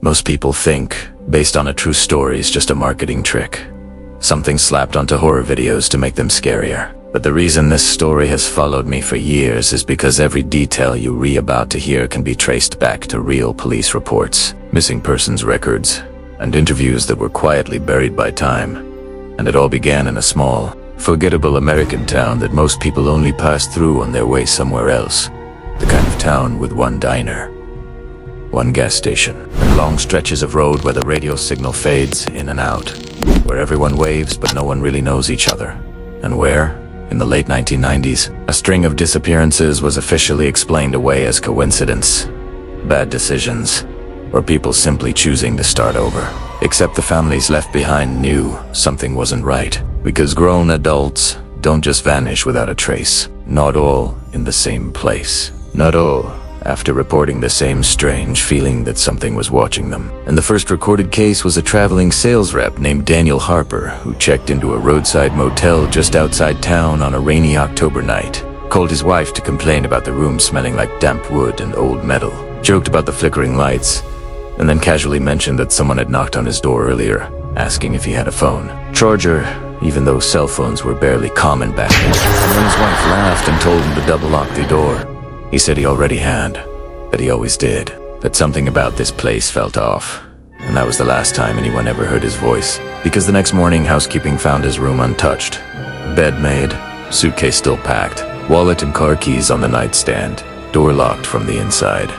Most people think, based on a true story, is just a marketing trick. Something slapped onto horror videos to make them scarier. But the reason this story has followed me for years is because every detail you're about to hear can be traced back to real police reports, missing persons records, and interviews that were quietly buried by time. And it all began in a small, forgettable American town that most people only pass through on their way somewhere else. The kind of town with one diner, one gas station, and long stretches of road where the radio signal fades in and out, where everyone waves but no one really knows each other, and where, in the late 1990s, a string of disappearances was officially explained away as coincidence, bad decisions, or people simply choosing to start over. Except the families left behind knew something wasn't right, because grown adults don't just vanish without a trace. Not all in the same place. Not all after reporting the same strange feeling that something was watching them. And the first recorded case was a traveling sales rep named Daniel Harper, who checked into a roadside motel just outside town on a rainy October night, called his wife to complain about the room smelling like damp wood and old metal, joked about the flickering lights, and then casually mentioned that someone had knocked on his door earlier, asking if he had a phone. Charger, even though cell phones were barely common back then. And when his wife laughed and told him to double lock the door, he said he already had, that he always did, that something about this place felt off. And that was the last time anyone ever heard his voice, because the next morning housekeeping found his room untouched. Bed made, suitcase still packed, wallet and car keys on the nightstand, door locked from the inside,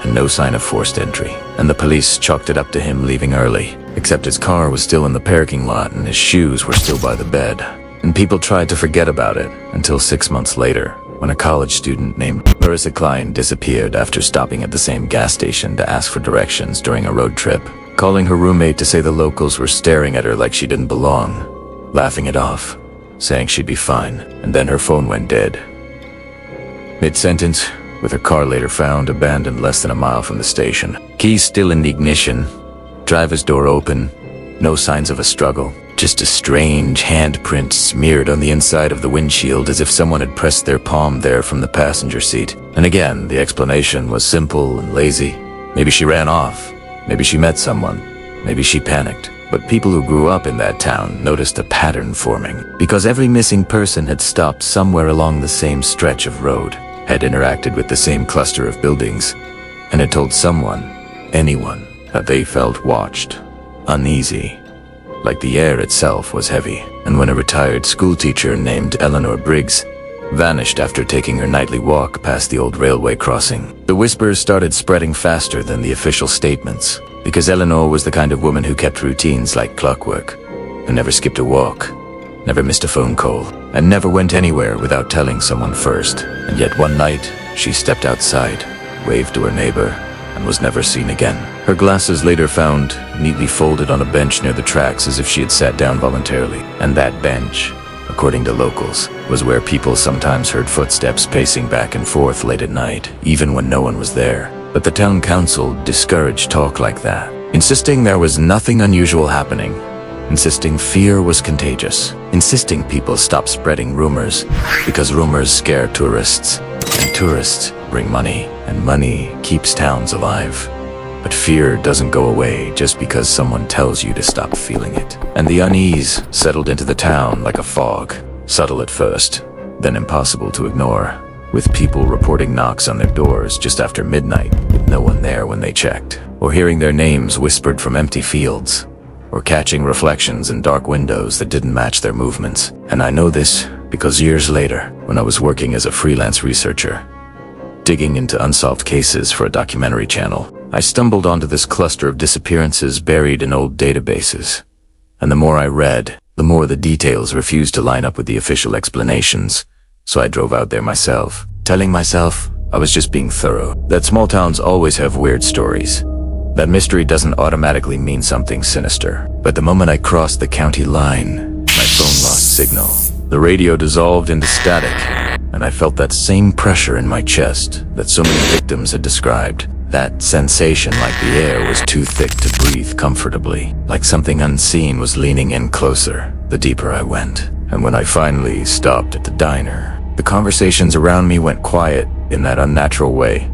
and no sign of forced entry. And the police chalked it up to him leaving early, except his car was still in the parking lot and his shoes were still by the bed. And people tried to forget about it until 6 months later, when a college student named Marissa Klein disappeared after stopping at the same gas station to ask for directions during a road trip, calling her roommate to say the locals were staring at her like she didn't belong, laughing it off, saying she'd be fine, and then her phone went dead. Mid-sentence, with her car later found abandoned less than a mile from the station. Keys still in the ignition, driver's door open, no signs of a struggle. Just a strange handprint smeared on the inside of the windshield as if someone had pressed their palm there from the passenger seat. And again, the explanation was simple and lazy. Maybe she ran off. Maybe she met someone. Maybe she panicked. But people who grew up in that town noticed a pattern forming, because every missing person had stopped somewhere along the same stretch of road, had interacted with the same cluster of buildings, and had told someone, anyone, that they felt watched, uneasy, like the air itself was heavy. And when a retired schoolteacher named Eleanor Briggs vanished after taking her nightly walk past the old railway crossing, the whispers started spreading faster than the official statements, because Eleanor was the kind of woman who kept routines like clockwork, who never skipped a walk, never missed a phone call, and never went anywhere without telling someone first. And yet one night, she stepped outside, waved to her neighbor, and was never seen again. Her glasses later found neatly folded on a bench near the tracks as if she had sat down voluntarily. And that bench, according to locals, was where people sometimes heard footsteps pacing back and forth late at night, even when no one was there. But the town council discouraged talk like that, insisting there was nothing unusual happening, insisting fear was contagious, insisting people stop spreading rumors, because rumors scare tourists, and tourists bring money, and money keeps towns alive. But fear doesn't go away just because someone tells you to stop feeling it. And the unease settled into the town like a fog, subtle at first, then impossible to ignore, with people reporting knocks on their doors just after midnight, with no one there when they checked, or hearing their names whispered from empty fields, or catching reflections in dark windows that didn't match their movements. And I know this because years later, when I was working as a freelance researcher, digging into unsolved cases for a documentary channel, I stumbled onto this cluster of disappearances buried in old databases. And the more I read, the more the details refused to line up with the official explanations. So I drove out there myself, telling myself I was just being thorough, that small towns always have weird stories, that mystery doesn't automatically mean something sinister. But the moment I crossed the county line, my phone lost signal. The radio dissolved into static, and I felt that same pressure in my chest that so many victims had described. That sensation like the air was too thick to breathe comfortably, like something unseen was leaning in closer the deeper I went. And when I finally stopped at the diner, the conversations around me went quiet in that unnatural way.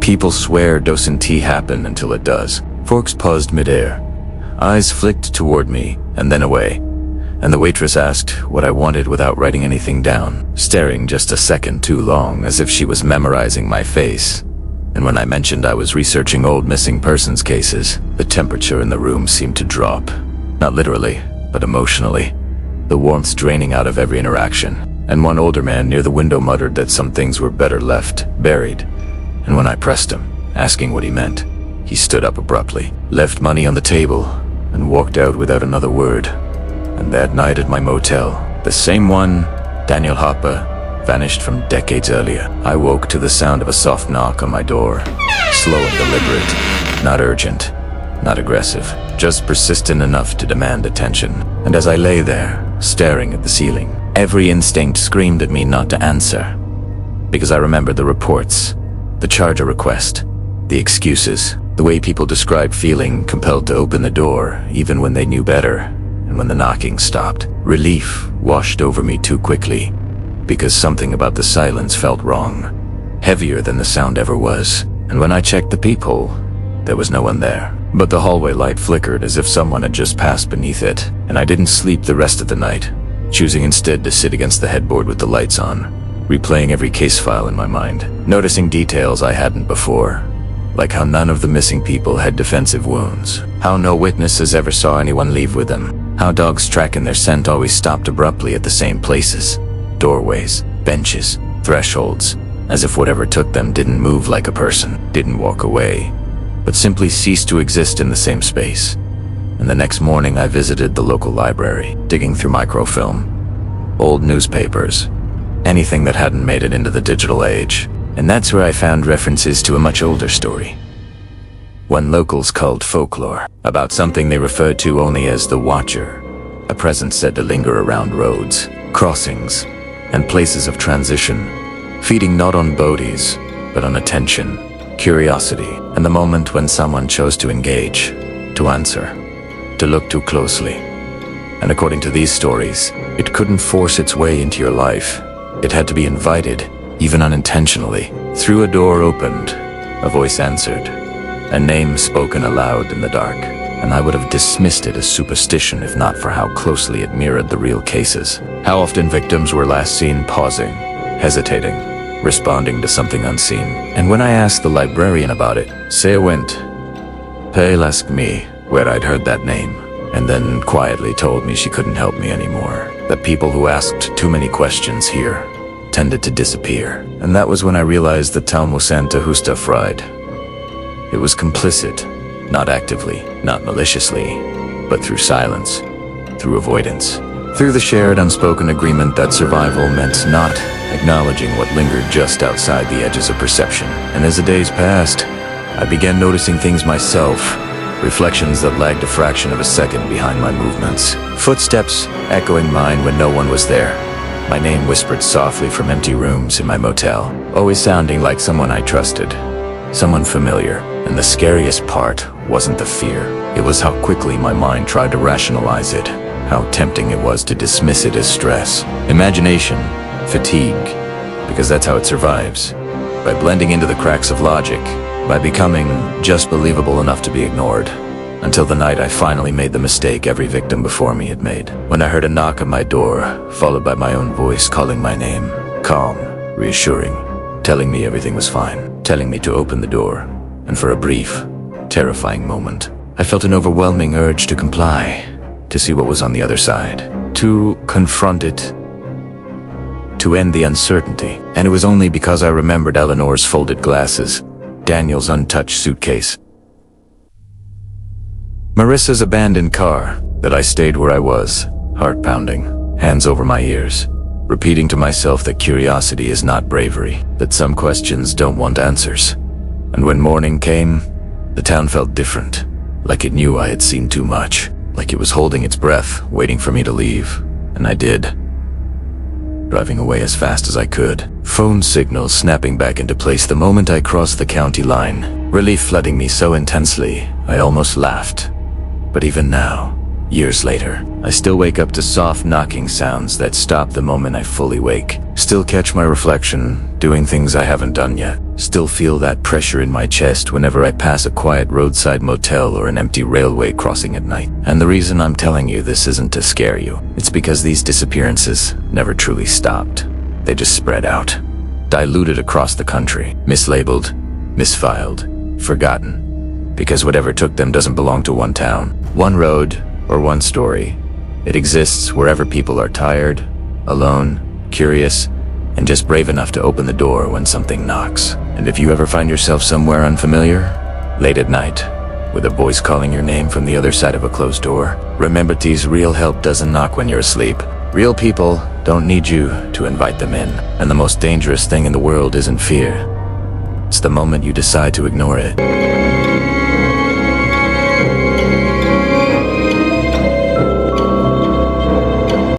People swear doesn't happen until it does. Forks paused midair. Eyes flicked toward me and then away, and the waitress asked what I wanted without writing anything down, staring just a second too long as if she was memorizing my face. And when I mentioned I was researching old missing persons cases, the temperature in the room seemed to drop. Not literally, but emotionally. The warmth draining out of every interaction. And one older man near the window muttered that some things were better left buried. And when I pressed him, asking what he meant, he stood up abruptly, left money on the table, and walked out without another word. And that night at my motel, the same one, Daniel Hopper, vanished from decades earlier. I woke to the sound of a soft knock on my door. Slow and deliberate, not urgent, not aggressive, just persistent enough to demand attention. And as I lay there, staring at the ceiling, every instinct screamed at me not to answer. Because I remembered the reports, the charger request, the excuses, the way people described feeling compelled to open the door even when they knew better. And when the knocking stopped, relief washed over me too quickly. Because something about the silence felt wrong, heavier than the sound ever was. And when I checked the peephole, there was no one there. But the hallway light flickered as if someone had just passed beneath it, and I didn't sleep the rest of the night, choosing instead to sit against the headboard with the lights on, replaying every case file in my mind, noticing details I hadn't before, like how none of the missing people had defensive wounds, how no witnesses ever saw anyone leave with them, how dogs tracking their scent always stopped abruptly at the same places. Doorways, benches, thresholds, as if whatever took them didn't move like a person, didn't walk away, but simply ceased to exist in the same space. And the next morning I visited the local library, digging through microfilm, old newspapers, anything that hadn't made it into the digital age. And that's where I found references to a much older story. One locals called folklore, about something they referred to only as the Watcher, a presence said to linger around roads, crossings, and places of transition, feeding not on bodies, but on attention, curiosity, and the moment when someone chose to engage, to answer, to look too closely. And according to these stories, it couldn't force its way into your life. It had to be invited, even unintentionally. Through a door opened, a voice answered, a name spoken aloud in the dark. And I would have dismissed it as superstition if not for how closely it mirrored the real cases. How often victims were last seen pausing, hesitating, responding to something unseen. And when I asked the librarian about it, Saya went, Pale asked me where I'd heard that name, and then quietly told me she couldn't help me anymore. That people who asked too many questions here tended to disappear. And that was when I realized the town was Santa Justa fried. It was complicit. Not actively, not maliciously, but through silence, through avoidance, through the shared unspoken agreement that survival meant not acknowledging what lingered just outside the edges of perception. And as the days passed, I began noticing things myself, reflections that lagged a fraction of a second behind my movements, footsteps echoing mine when no one was there, my name whispered softly from empty rooms in my motel, always sounding like someone I trusted, someone familiar. And the scariest part wasn't the fear. It was how quickly my mind tried to rationalize it, how tempting it was to dismiss it as stress, imagination, fatigue, because that's how it survives. By blending into the cracks of logic, by becoming just believable enough to be ignored. Until the night I finally made the mistake every victim before me had made. When I heard a knock on my door, followed by my own voice calling my name. Calm, reassuring, telling me everything was fine, telling me to open the door. And for a brief, terrifying moment, I felt an overwhelming urge to comply, to see what was on the other side, to confront it, to end the uncertainty. And it was only because I remembered Eleanor's folded glasses, Daniel's untouched suitcase, Marissa's abandoned car, that I stayed where I was, heart pounding, hands over my ears, repeating to myself that curiosity is not bravery, that some questions don't want answers. And when morning came, the town felt different, like it knew I had seen too much, like it was holding its breath, waiting for me to leave. And I did, driving away as fast as I could, phone signals snapping back into place the moment I crossed the county line, relief flooding me so intensely, I almost laughed. But even now, Years later, I still wake up to soft knocking sounds that stop the moment I fully wake. Still catch my reflection, doing things I haven't done yet. Still feel that pressure in my chest whenever I pass a quiet roadside motel or an empty railway crossing at night. And the reason I'm telling you this isn't to scare you. It's because these disappearances never truly stopped. They just spread out, diluted across the country, mislabeled, misfiled, forgotten. Because whatever took them doesn't belong to one town, one road, or one story. It exists wherever people are tired, alone, curious, and just brave enough to open the door when something knocks. And if you ever find yourself somewhere unfamiliar, late at night, with a voice calling your name from the other side of a closed door, remember this: real help doesn't knock when you're asleep. Real people don't need you to invite them in. And the most dangerous thing in the world isn't fear. It's the moment you decide to ignore it.